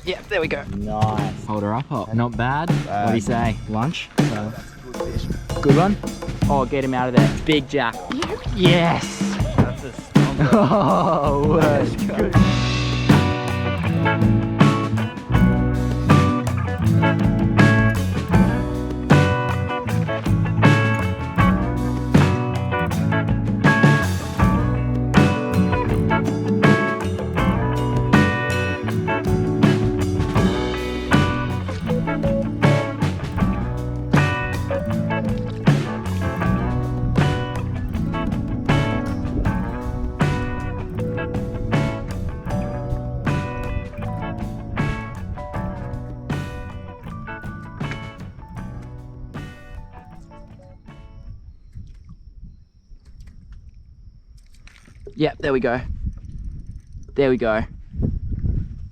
Yep, there we go. Nice. Hold her up, Hop. Not bad. Bad. What do you say? Lunch? Good one? Oh, get him out of there. Big Jack. Yes! That's a strong one. Oh, word. Good. Yep, there we go. There we go.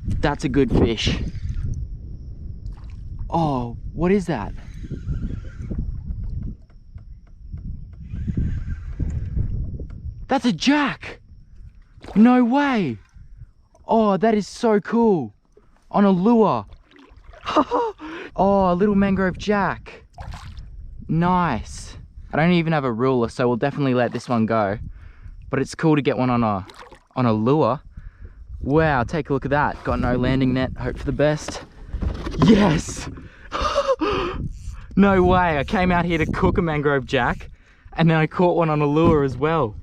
That's a good fish. Oh, what is that? That's a jack! No way! Oh, that is so cool. On a lure. Oh, a little mangrove jack. Nice. I don't even have a ruler, so we'll definitely let this one go. But it's cool to get one on a lure. Wow, take a look at that. Got no landing net, hope for the best. Yes! No way, I came out here to cook a mangrove jack and then I caught one on a lure as well.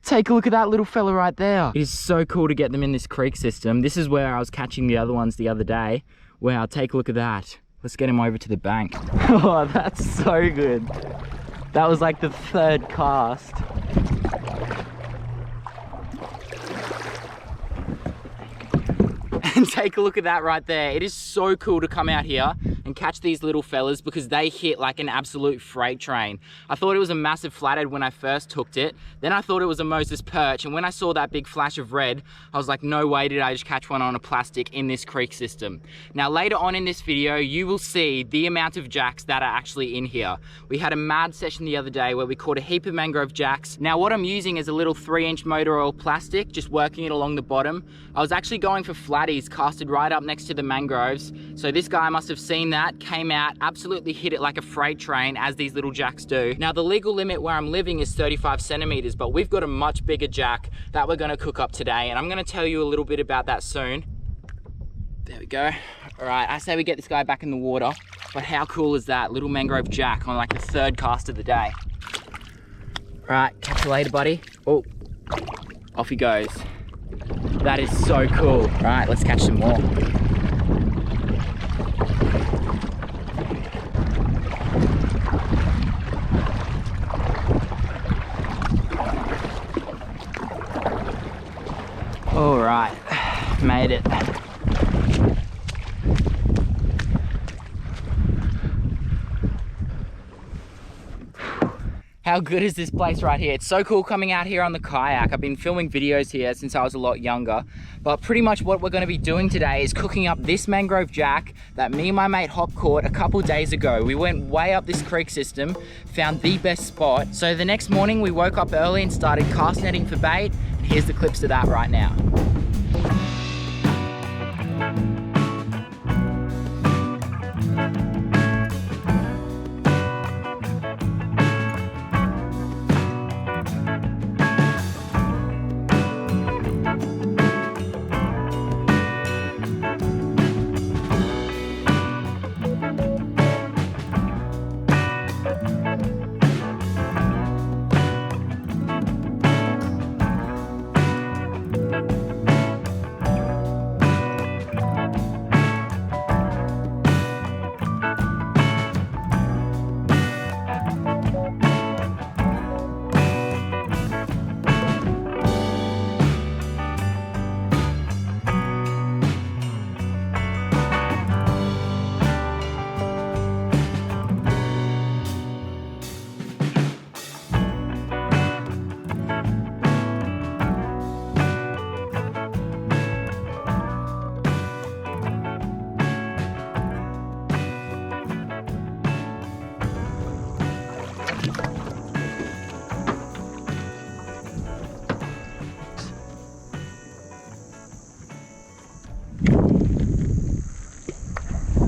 Take a look at that little fella right there. It is so cool to get them in this creek system. This is where I was catching the other ones the other day. Wow, take a look at that. Let's get him over to the bank. Oh, that's so good. That was like the third cast. And take a look at that right there. It is so cool to come out here and catch these little fellas because they hit like an absolute freight train. I thought it was a massive flathead when I first hooked it. Then I thought it was a Moses perch. And when I saw that big flash of red, I was like, no way did I just catch one on a plastic in this creek system. Now later on in this video, you will see the amount of jacks that are actually in here. We had a mad session the other day where we caught a heap of mangrove jacks. Now what I'm using is a little 3-inch motor oil plastic, just working it along the bottom. I was actually going for flatties casted right up next to the mangroves. So this guy must have seen that, came out, absolutely hit it like a freight train, as these little jacks do. Now the legal limit where I'm living is 35 centimeters, but we've got a much bigger jack that we're gonna cook up today, and I'm gonna tell you a little bit about that soon. There we go. All right, I say we get this guy back in the water, but how cool is that? Little mangrove jack on like the third cast of the day. All right, catch you later, buddy. Oh, off he goes. That is so cool. All right, let's catch some more. All right, made it. How good is this place right here? It's so cool coming out here on the kayak. I've been filming videos here since I was a lot younger, but pretty much what we're gonna be doing today is cooking up this mangrove jack that me and my mate Hop caught a couple days ago. We went way up this creek system, found the best spot. So the next morning we woke up early and started cast netting for bait. And here's the clips to that right now.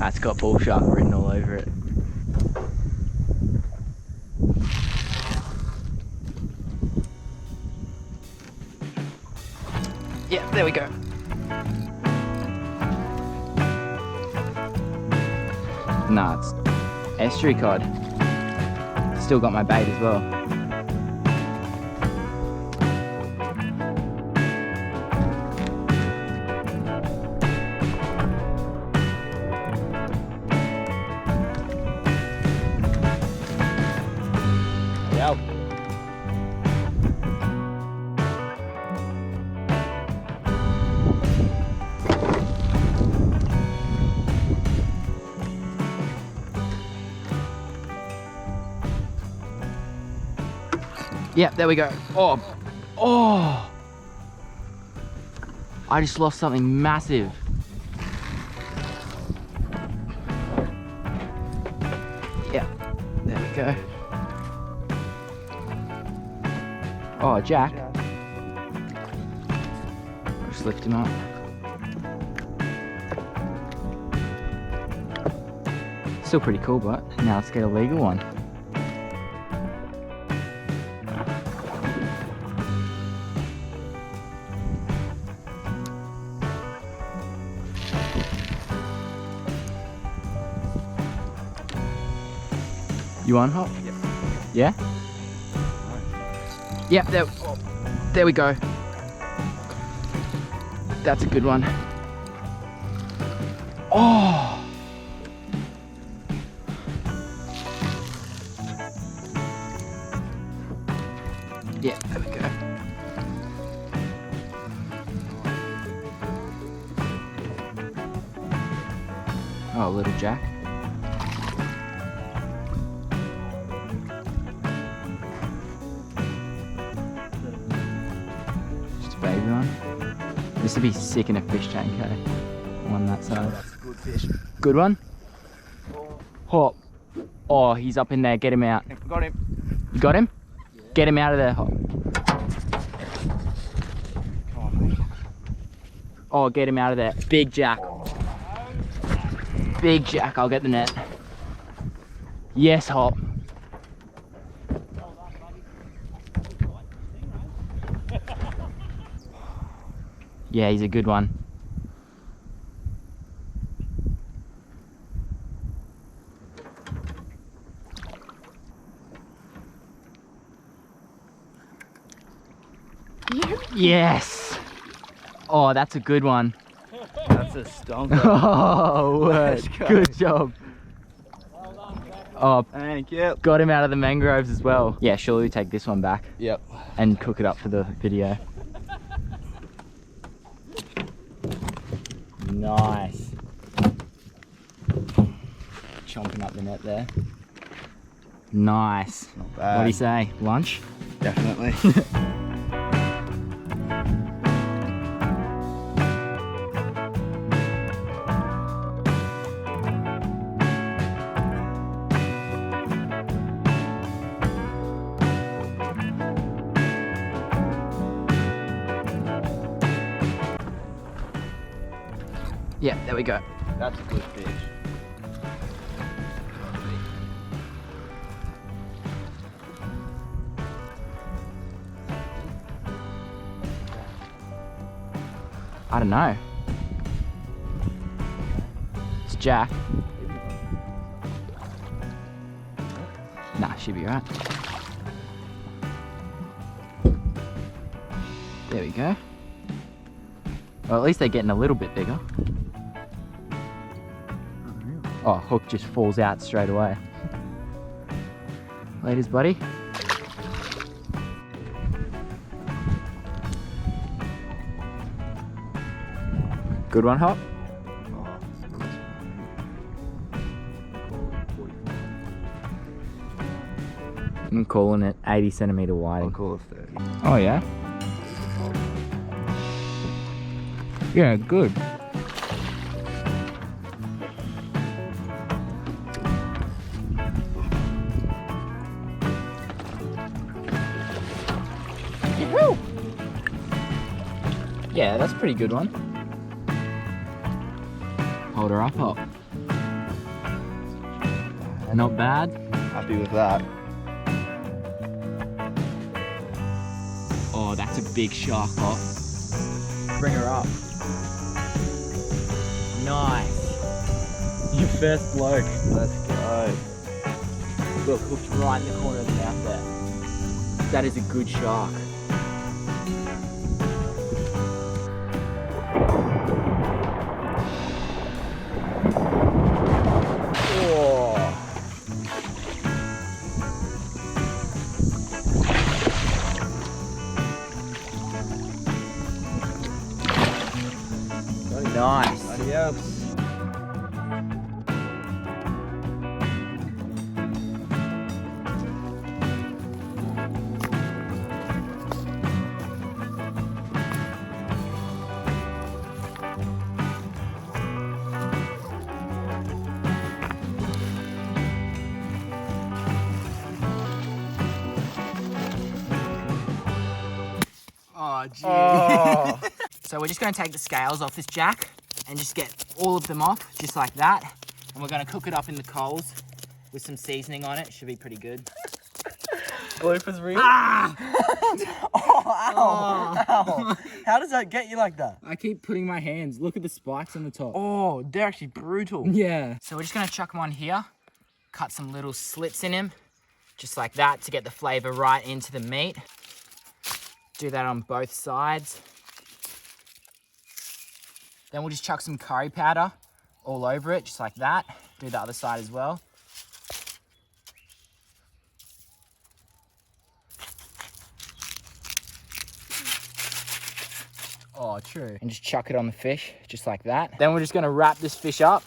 That's got bull shark written all over it. Yeah, there we go. Nah, it's estuary cod. Still got my bait as well. Yep. Yep, there we go. Oh, oh! I just lost something massive. Yeah, there we go. Oh, Jack. I just lift him up. Still pretty cool, but now let's get a legal one. You on, Hop? Yep. Yeah? Yep, there we go. That's a good one. Oh! Yeah, there we go. Oh, little Jack. Baby one. This would be sick in a fish tank, eh? On that side. That's a good fish. Good one? Hop. Oh, he's up in there. Get him out. Got him. You got him? Yeah. Get him out of there, Hop. Come on, mate. Oh, get him out of there. Big Jack. Big Jack. I'll get the net. Yes, Hop. Yeah, he's a good one. Yes! Oh, that's a good one. That's a stonker. Oh, word. Let's go. Good job. Oh, Thank you. got him out of the mangroves as well. Yeah, surely we take this one back Yep. and cook it up for the video. Nice. Chomping up the net there. Nice. Not bad. What do you say? Lunch? Definitely. Yeah, there we go. That's a good fish. I don't know. It's Jack. Nah, should be right. There we go. Well, at least they're getting a little bit bigger. Oh, hook just falls out straight away. Laters, buddy. Good one, Hop. I'm calling it 80 centimeter I'll whiting. call it 30. Oh yeah? Yeah, good. Woo! Yeah, that's a pretty good one. Hold her up, Hop. Not bad. Happy with that. Oh, that's a big shark, Pop. Bring her up. Nice. Your first bloke. Let's go. Look, hooked right in the corner of the mouth there. That is a good shark. Nice. Adios. Oh, gee. Oh. So we're just going to take the scales off this jack and just get all of them off, just like that. And we're going to cook it up in the coals with some seasoning on it. Should be pretty good. Bloopers reel. Ah! Ow. How does that get you like that? I keep putting my hands. Look at the spikes on the top. Oh, they're actually brutal. Yeah. So we're just going to chuck them on here. Cut some little slits in him, just like that, to get the flavor right into the meat. Do that on both sides. Then we'll just chuck some curry powder all over it, just like that. Do the other side as well. Oh, true. And just chuck it on the fish, just like that. Then we're just gonna wrap this fish up,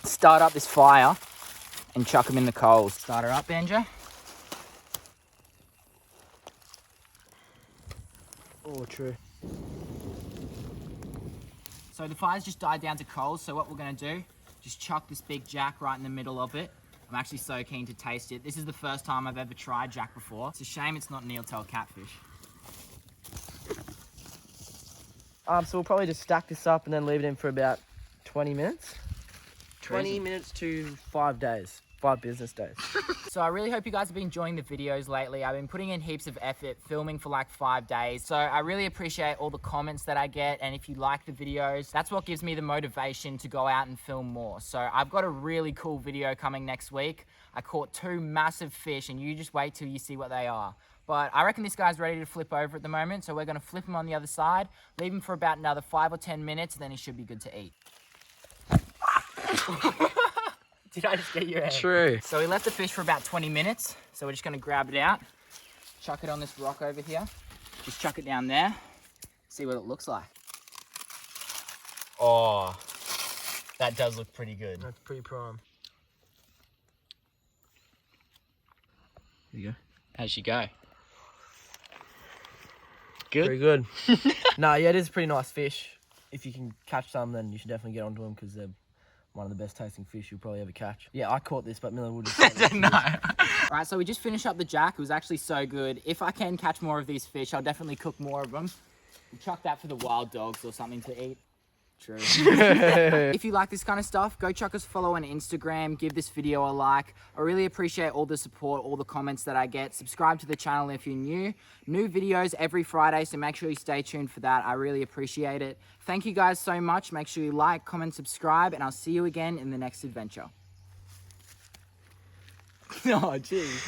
start up this fire, and chuck them in the coals. Start her up, Banjo. Oh, true. So the fire's just died down to coals, so what we're gonna do, just chuck this big jack right in the middle of it. I'm actually so keen to taste it. This is the first time I've ever tried jack before. It's a shame it's not Neeltail catfish. So we'll probably just stack this up and then leave it in for about 20 minutes. 20 Crazy. minutes to 5 days. 5 business days. So I really hope you guys have been enjoying the videos lately. I've been putting in heaps of effort, filming for like 5 days. So I really appreciate all the comments that I get. And if you like the videos, that's what gives me the motivation to go out and film more. So I've got a really cool video coming next week. I caught 2 massive fish, and you just wait till you see what they are. But I reckon this guy's ready to flip over at the moment. So we're gonna flip him on the other side, leave him for about another 5 or 10 minutes, and then he should be good to eat. Did I just get your hand? True. So we left the fish for about 20 minutes. So we're just gonna grab it out, chuck it on this rock over here. Just chuck it down there, see what it looks like. Oh, that does look pretty good. That's pretty prime. There you go. How'd she go? Good? Pretty good. No, yeah, it is a pretty nice fish. If you can catch some, then you should definitely get onto them because they're one of the best tasting fish you'll probably ever catch. Yeah, I caught this, but Miller would have. No. Alright, so we just finished up the jack. It was actually so good. If I can catch more of these fish, I'll definitely cook more of them. We'll chuck that for the wild dogs or something to eat. True. If you like this kind of stuff, go chuck us a follow on Instagram, give this video a like. I really appreciate all the support, all the comments that I get. Subscribe to the channel if you're new. New videos every Friday, so make sure you stay tuned for that. I really appreciate it. Thank you guys so much. Make sure you like, comment, subscribe, and I'll see you again in the next adventure. Oh, geez.